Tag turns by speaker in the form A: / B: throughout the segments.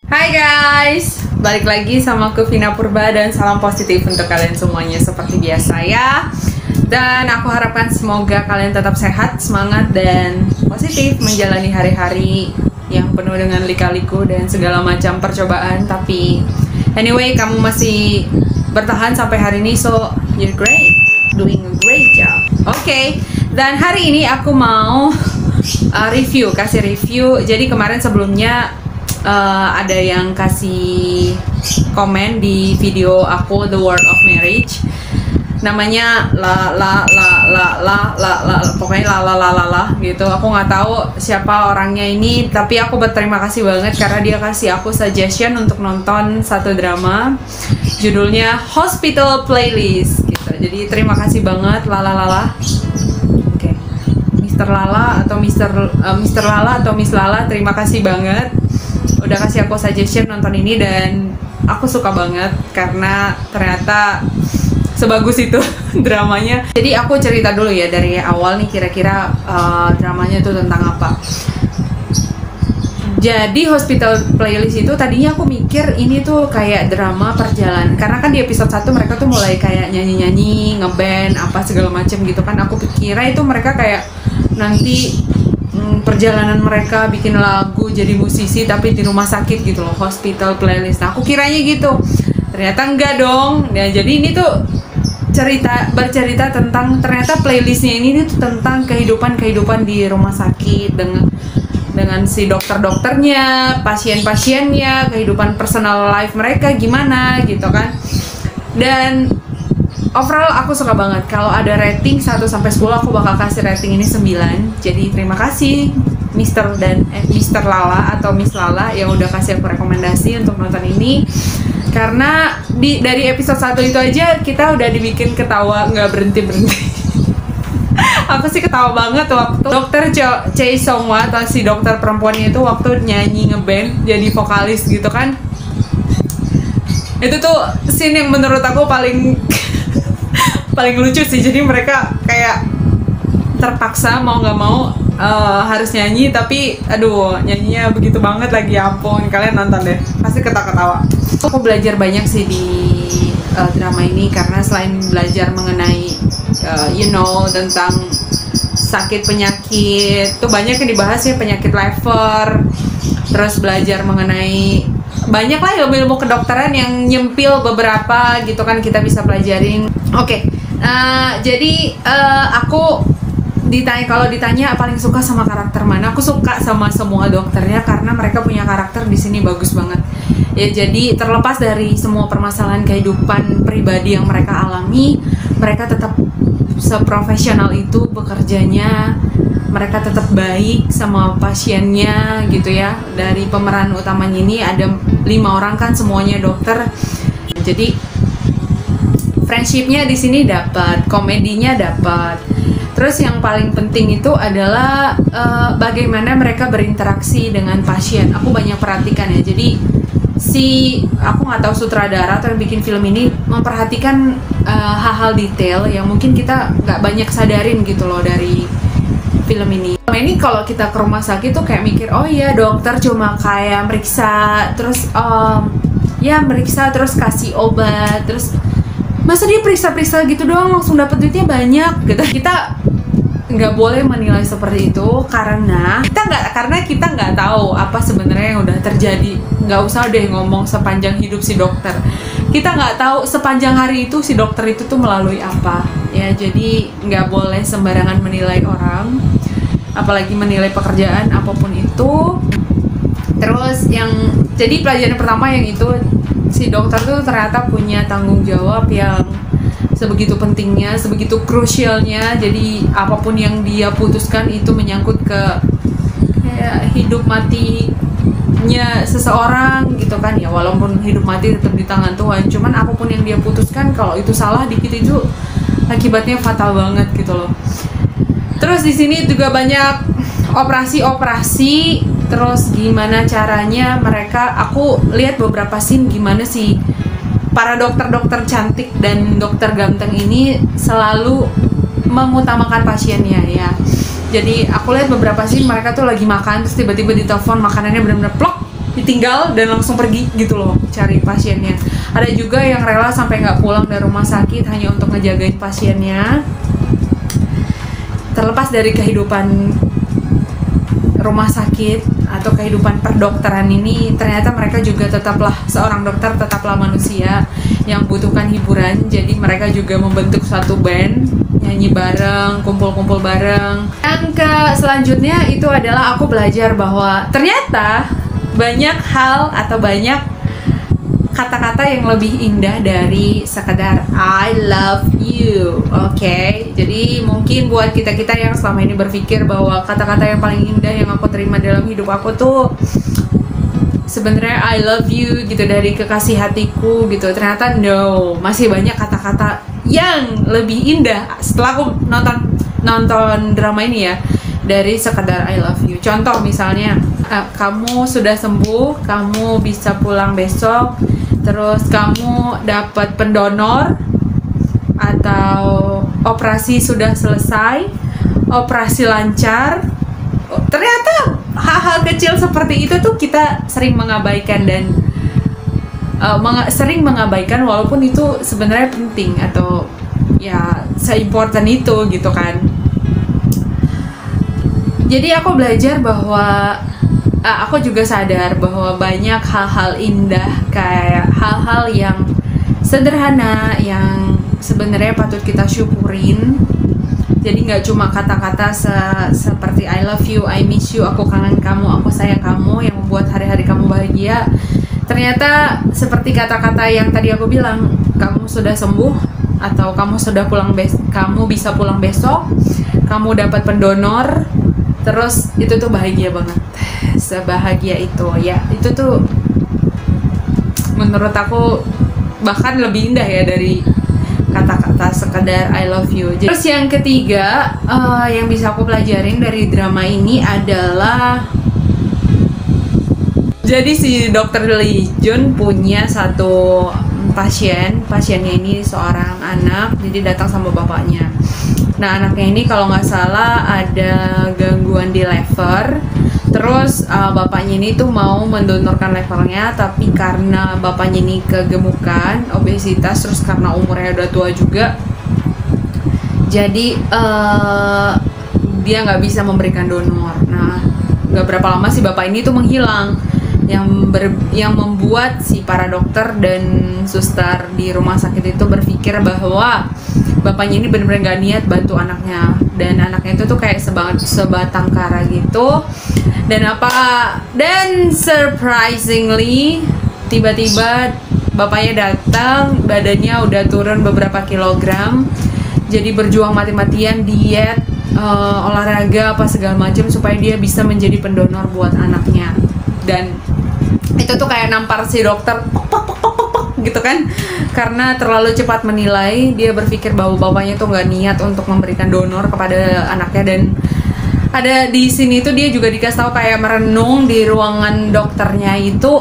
A: Hai guys, balik lagi sama aku Vina Purba dan salam positif untuk kalian semuanya seperti biasa ya. Dan aku harapkan semoga kalian tetap sehat, semangat dan positif menjalani hari-hari yang penuh dengan lika-liku dan segala macam percobaan. Tapi anyway, kamu masih bertahan sampai hari ini, so you're great, doing a great job. Oke, dan hari ini aku mau kasih review. Jadi kemarin sebelumnya ada yang kasih komen di video aku The Word of Marriage, namanya pokoknya la gitu. Aku nggak tahu siapa orangnya ini, tapi aku berterima kasih banget karena dia kasih aku suggestion untuk nonton satu drama judulnya Hospital Playlist gitu. Jadi terima kasih banget Oke. Mr. Lala atau Mr. Lala atau Miss Lala, terima kasih banget udah kasih aku suggestion nonton ini, dan aku suka banget karena ternyata sebagus itu dramanya. Jadi aku cerita dulu ya dari awal nih, kira-kira dramanya tuh tentang apa. Jadi Hospital Playlist itu tadinya aku mikir ini tuh kayak drama perjalanan, karena kan di episode 1 mereka tuh mulai kayak nyanyi-nyanyi, ngeband, apa segala macem gitu kan. Aku kira itu mereka kayak nanti perjalanan mereka bikin lagu jadi musisi tapi di rumah sakit gitu loh, Hospital Playlist. Nah, aku kiranya gitu, ternyata enggak dong. Ya, jadi ini tuh bercerita tentang, ternyata playlistnya ini tuh tentang kehidupan di rumah sakit dengan si dokternya, pasien-pasiennya, kehidupan personal life mereka gimana gitu kan. Dan overall aku suka banget. Kalau ada rating 1-10 aku bakal kasih rating ini 9. Jadi terima kasih Mr. Lala atau Miss Lala yang udah kasih aku rekomendasi untuk nonton ini. Karena dari episode 1 itu aja kita udah dibikin ketawa nggak berhenti-berhenti. Aku sih ketawa banget waktu dokter Choi Song-hwa atau si dokter perempuannya itu waktu nyanyi ngeband jadi vokalis gitu kan. Itu tuh scene yang menurut aku paling lucu sih. Jadi mereka kayak terpaksa mau nggak mau harus nyanyi, tapi aduh nyanyinya begitu banget lagi, ampun. Kalian nonton deh, pasti ketawa-ketawa. Aku belajar banyak sih di drama ini, karena selain belajar mengenai tentang sakit penyakit tuh banyak yang dibahas ya, penyakit liver, terus belajar mengenai banyak lah ilmu kedokteran yang nyempil beberapa gitu kan, kita bisa pelajarin. Oke. Jadi aku kalau ditanya paling suka sama karakter mana, aku suka sama semua dokternya karena mereka punya karakter di sini bagus banget. Ya, jadi terlepas dari semua permasalahan kehidupan pribadi yang mereka alami, mereka tetap seprofesional itu bekerjanya. Mereka tetap baik sama pasiennya gitu ya. Dari pemeran utamanya ini ada 5 orang kan, semuanya dokter. Jadi friendshipnya di sini dapat, komedinya dapat. Terus yang paling penting itu adalah bagaimana mereka berinteraksi dengan pasien. Aku banyak perhatikan ya. Jadi aku nggak tahu sutradara atau yang bikin film ini memperhatikan hal-hal detail yang mungkin kita nggak banyak sadarin gitu loh dari film ini. Ini kalau kita ke rumah sakit tuh kayak mikir, oh iya dokter cuma kayak meriksa, terus meriksa terus kasih obat, terus masa dia periksa-periksa gitu doang langsung dapat duitnya banyak gitu. Kita nggak boleh menilai seperti itu karena kita nggak tahu apa sebenarnya yang udah terjadi. Nggak usah deh ngomong sepanjang hidup si dokter, kita nggak tahu sepanjang hari itu si dokter itu tuh melalui apa ya. Jadi nggak boleh sembarangan menilai orang, apalagi menilai pekerjaan apapun itu. Terus jadi pelajaran pertama yang itu, si dokter tuh ternyata punya tanggung jawab yang sebegitu pentingnya, sebegitu krusialnya. Jadi apapun yang dia putuskan itu menyangkut ke kayak hidup matinya seseorang gitu kan ya. Walaupun hidup mati tetap di tangan Tuhan, cuman apapun yang dia putuskan kalau itu salah dikit itu akibatnya fatal banget gitu loh. Terus di sini juga banyak operasi, terus gimana caranya aku lihat beberapa scene gimana sih para dokter-dokter cantik dan dokter ganteng ini selalu mengutamakan pasiennya ya. Jadi aku lihat beberapa scene mereka tuh lagi makan, terus tiba-tiba ditelepon makanannya benar-benar plok ditinggal dan langsung pergi gitu loh cari pasiennya. Ada juga yang rela sampai nggak pulang dari rumah sakit hanya untuk ngejagain pasiennya. Terlepas dari kehidupan rumah sakit atau kehidupan perdokteran ini, ternyata mereka juga tetaplah seorang dokter, tetaplah manusia yang membutuhkan hiburan. Jadi mereka juga membentuk suatu band, nyanyi bareng, kumpul-kumpul bareng. Yang selanjutnya itu adalah aku belajar bahwa ternyata banyak hal atau banyak kata-kata yang lebih indah dari sekedar I love you. Oke, jadi mungkin buat kita-kita yang selama ini berpikir bahwa kata-kata yang paling indah yang aku terima dalam hidup aku tuh sebenarnya I love you gitu dari kekasih hatiku gitu. Ternyata no, masih banyak kata-kata yang lebih indah setelah aku nonton drama ini ya, dari sekedar I love you. Contoh misalnya, kamu sudah sembuh, kamu bisa pulang besok, terus kamu dapat pendonor, atau operasi sudah selesai, operasi lancar. Ternyata hal-hal kecil seperti itu tuh kita sering mengabaikan dan sering mengabaikan walaupun itu sebenarnya penting atau ya se-important itu gitu kan. Jadi aku belajar bahwa aku juga sadar bahwa banyak hal-hal indah, kayak hal-hal yang sederhana yang sebenarnya patut kita syukurin. Jadi nggak cuma kata-kata seperti I love you, I miss you, aku kangen kamu, aku sayang kamu yang membuat hari-hari kamu bahagia. Ternyata seperti kata-kata yang tadi aku bilang, kamu sudah sembuh atau kamu sudah kamu bisa pulang besok, kamu dapat pendonor. Terus itu tuh bahagia banget, sebahagia itu ya. Itu tuh menurut aku bahkan lebih indah ya dari kata-kata sekedar I love you. Terus yang ketiga yang bisa aku pelajarin dari drama ini adalah, jadi si Dr. Lee Jun punya satu pasiennya ini seorang anak, jadi datang sama bapaknya. Nah, anaknya ini kalau nggak salah ada gangguan di lever. Terus bapaknya ini tuh mau mendonorkan levernya, tapi karena bapaknya ini kegemukan, obesitas, terus karena umurnya udah tua juga, jadi dia nggak bisa memberikan donor. Nah, nggak berapa lama si bapak ini tuh menghilang, yang membuat si para dokter dan suster di rumah sakit itu berpikir bahwa bapaknya ini benar-benar gak niat bantu anaknya, dan anaknya itu tuh kayak sebatang kara gitu. Dan surprisingly tiba-tiba bapaknya datang, badannya udah turun beberapa kilogram, jadi berjuang mati-matian diet, olahraga apa segala macam supaya dia bisa menjadi pendonor buat anaknya. Dan itu tuh kayak nampar si dokter gitu kan, karena terlalu cepat menilai. Dia berpikir bahwa bapaknya tuh nggak niat untuk memberikan donor kepada anaknya. Dan ada di sini tuh dia juga dikasih tahu kayak merenung di ruangan dokternya itu,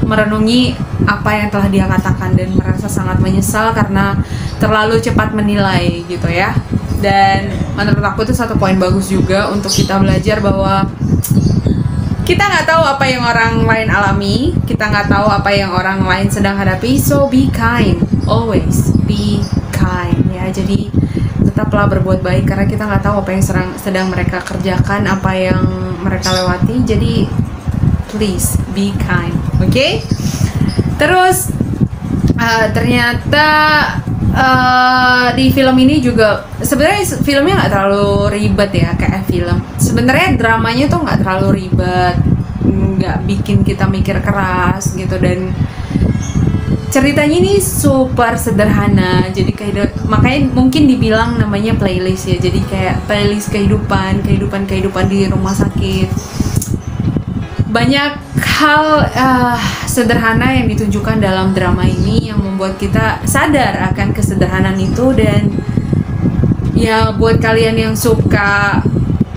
A: merenungi apa yang telah dia katakan dan merasa sangat menyesal karena terlalu cepat menilai gitu ya. Dan menurut aku itu satu poin bagus juga untuk kita belajar bahwa kita nggak tahu apa yang orang lain alami, kita nggak tahu apa yang orang lain sedang hadapi. So be kind, always be kind ya. Jadi tetaplah berbuat baik karena kita nggak tahu apa yang sedang mereka kerjakan, apa yang mereka lewati. Jadi please be kind, oke? Terus ternyata di film ini juga sebenarnya filmnya nggak terlalu ribet ya kayak film. Sebenarnya dramanya tuh nggak terlalu ribet, nggak bikin kita mikir keras gitu, dan ceritanya ini super sederhana. Jadi makanya mungkin dibilang namanya playlist ya. Jadi kayak playlist kehidupan di rumah sakit. Banyak hal sederhana yang ditunjukkan dalam drama ini yang membuat kita sadar akan kesederhanaan itu. Dan ya buat kalian yang suka,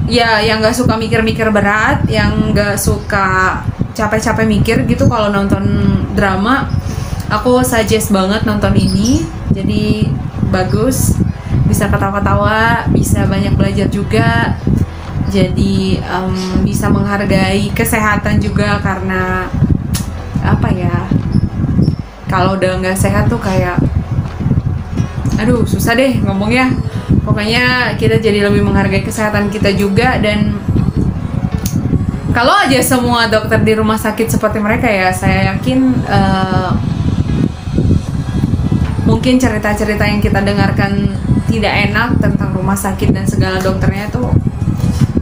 A: ya yang nggak suka mikir-mikir berat, yang nggak suka capek-capek mikir gitu kalau nonton drama, aku suggest banget nonton ini. Jadi bagus, bisa ketawa-ketawa, bisa banyak belajar juga. jadi bisa menghargai kesehatan juga, karena apa ya, kalau udah nggak sehat tuh kayak aduh susah deh ngomongnya. Pokoknya kita jadi lebih menghargai kesehatan kita juga. Dan kalau aja semua dokter di rumah sakit seperti mereka ya, saya yakin mungkin cerita-cerita yang kita dengarkan tidak enak tentang rumah sakit dan segala dokternya tuh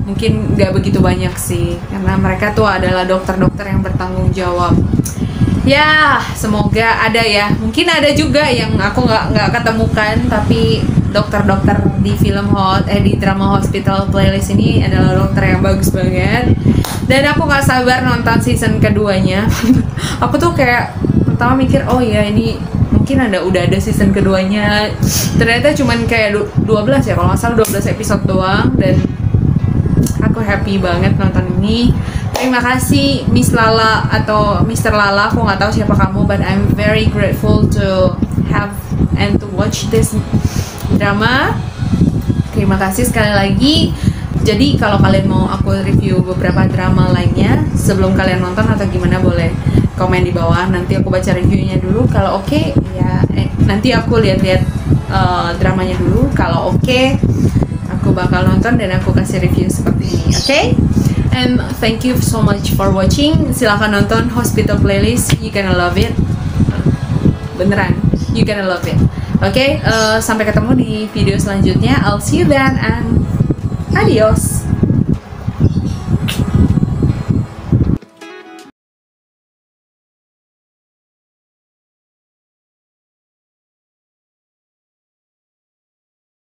A: mungkin nggak begitu banyak sih, karena mereka tuh adalah dokter-dokter yang bertanggung jawab. Ya semoga ada ya, mungkin ada juga yang aku nggak ketemukan, tapi dokter-dokter di di drama Hospital Playlist ini adalah dokter yang bagus banget. Dan aku nggak sabar nonton season keduanya. Aku tuh kayak pertama mikir, oh ya ini mungkin udah ada season keduanya, ternyata cuman kayak 12 ya kalau nggak salah, 12 episode doang. Dan aku happy banget nonton ini. Terima kasih Miss Lala atau Mr. Lala, aku nggak tahu siapa kamu, but I'm very grateful to have and to watch this drama. Terima kasih sekali lagi. Jadi kalau kalian mau aku review beberapa drama lainnya sebelum kalian nonton atau gimana, boleh komen di bawah. Nanti aku baca reviewnya dulu. Kalau oke, ya nanti aku lihat-lihat dramanya dulu. Kalau oke, aku bakal nonton dan aku kasih review seperti ini. Oke? And thank you so much for watching. Silahkan nonton Hospital Playlist. You gonna love it. Beneran, you gonna love it. Oke, sampai ketemu di video selanjutnya. I'll see you then and adios.